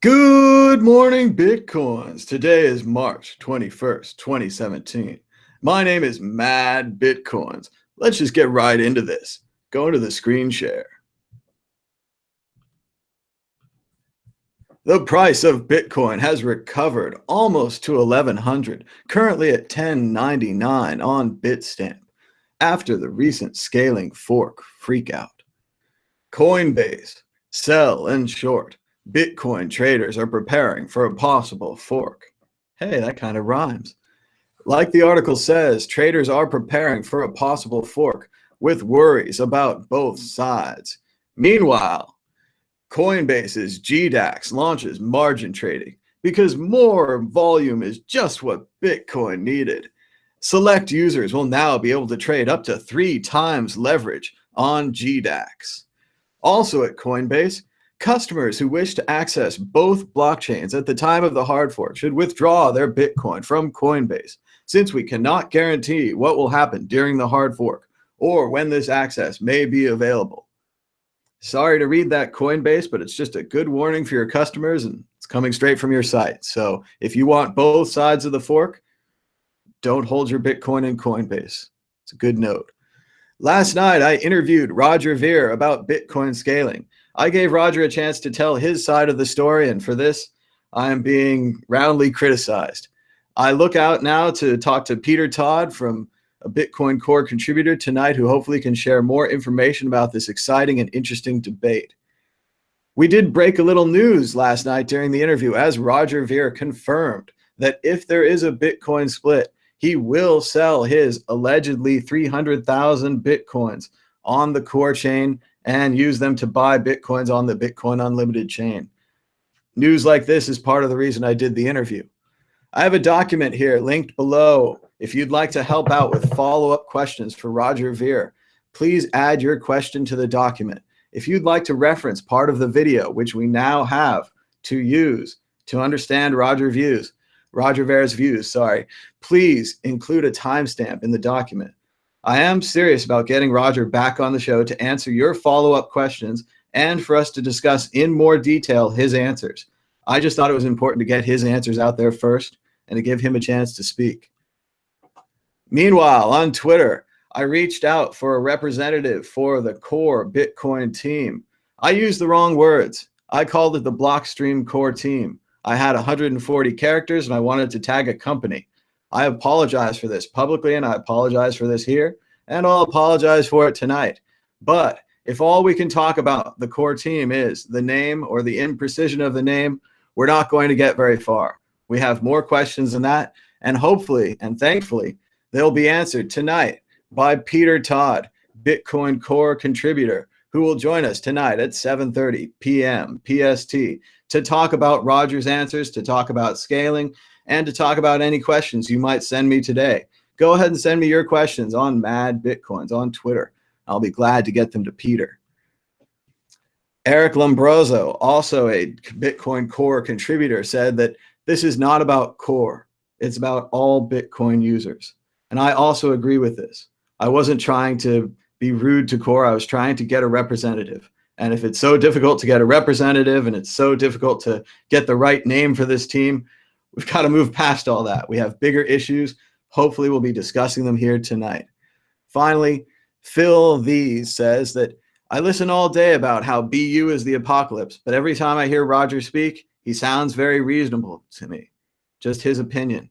Good morning, Bitcoins. Today is March 21st, 2017. My name is MadBitcoins. Let's just get right into this. Go to the screen share. The price of Bitcoin has recovered almost to 1100, currently at 1099 on Bitstamp, after the recent scaling fork freakout. Coinbase, sell and short. Bitcoin traders are preparing for a possible fork. Hey, that kind of rhymes. Like the article says, traders are preparing for a possible fork with worries about both sides. Meanwhile, Coinbase's GDAX launches margin trading because more volume is just what Bitcoin needed. Select users will now be able to trade up to 3 times leverage on GDAX. Also at Coinbase, customers who wish to access both blockchains at the time of the hard fork should withdraw their Bitcoin from Coinbase, since we cannot guarantee what will happen during the hard fork or when this access may be available. Sorry to read that, Coinbase, but it's just a good warning for your customers, and it's coming straight from your site. So if you want both sides of the fork, don't hold your Bitcoin in Coinbase. It's a good note. Last night, I interviewed Roger Ver about Bitcoin scaling. I gave Roger a chance to tell his side of the story, and for this, I am being roundly criticized. I look out now to talk to Peter Todd, from a Bitcoin Core contributor tonight, who hopefully can share more information about this exciting and interesting debate. We did break a little news last night during the interview, as Roger Ver confirmed that if there is a Bitcoin split, he will sell his allegedly 300,000 Bitcoins on the core chain and use them to buy Bitcoins on the Bitcoin Unlimited chain. News like this is part of the reason I did the interview. I have a document here linked below. If you'd like to help out with follow-up questions for Roger Ver, please add your question to the document. If you'd like to reference part of the video, which we now have to use to understand Roger Ver's views, please include a timestamp in the document. I am serious about getting Roger back on the show to answer your follow-up questions and for us to discuss in more detail his answers. I just thought it was important to get his answers out there first and to give him a chance to speak. Meanwhile, on Twitter, I reached out for a representative for the core Bitcoin team. I used the wrong words. I called it the Blockstream core team. I had 140 characters and I wanted to tag a company. I apologize for this publicly, and I apologize for this here, and I'll apologize for it tonight. But if all we can talk about the core team is the name or the imprecision of the name, we're not going to get very far. We have more questions than that, and hopefully and thankfully, they'll be answered tonight by Peter Todd, Bitcoin Core contributor, who will join us tonight at 7:30 PM PST to talk about Roger's answers, to talk about scaling, and to talk about any questions you might send me today. Go ahead and send me your questions on MadBitcoins on Twitter. I'll be glad to get them to Peter. Eric Lombroso, also a Bitcoin Core contributor, said that this is not about Core. It's about all Bitcoin users. And I also agree with this. I wasn't trying to be rude to Core. I was trying to get a representative. And if it's so difficult to get a representative and it's so difficult to get the right name for this team, we've got to move past all that. We have bigger issues. Hopefully, we'll be discussing them here tonight. Finally, Phil VAYS says that I listen all day about how BU is the apocalypse, but every time I hear Roger speak, he sounds very reasonable to me. Just his opinion.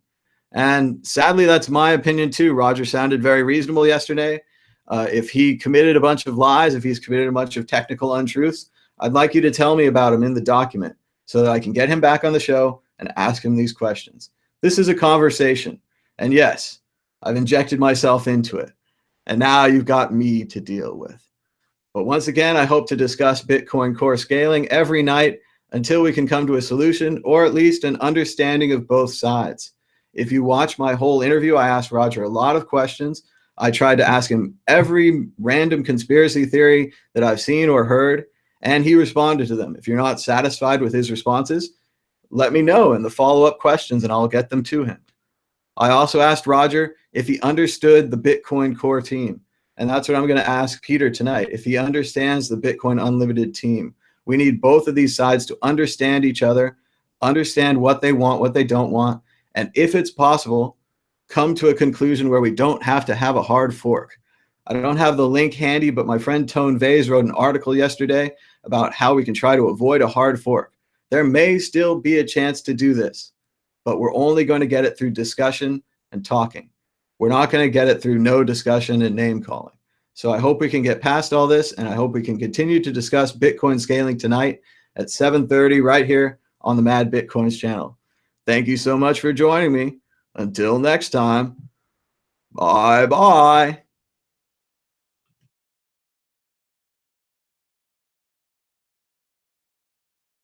And sadly, that's my opinion too. Roger sounded very reasonable yesterday. If he committed a bunch of lies, if he's committed a bunch of technical untruths, I'd like you to tell me about him in the document so that I can get him back on the show and ask him these questions. This is a conversation. And yes, I've injected myself into it. And now you've got me to deal with. But once again, I hope to discuss Bitcoin Core scaling every night until we can come to a solution, or at least an understanding of both sides. If you watch my whole interview, I asked Roger a lot of questions. I tried to ask him every random conspiracy theory that I've seen or heard, and he responded to them. If you're not satisfied with his responses, let me know in the follow-up questions and I'll get them to him. I also asked Roger if he understood the Bitcoin Core team. And that's what I'm going to ask Peter tonight. If he understands the Bitcoin Unlimited team, We need both of these sides to understand each other, understand what they want, what they don't want, and if it's possible, come to a conclusion where we don't have to have a hard fork. I don't have the link handy, but my friend Todd VAYS wrote an article yesterday about how we can try to avoid a hard fork. There may still be a chance to do this, but we're only going to get it through discussion and talking. We're not going to get it through no discussion and name calling. So I hope we can get past all this, and I hope we can continue to discuss Bitcoin scaling tonight at 7:30 right here on the MadBitcoins channel. Thank you so much for joining me. Until next time, bye-bye.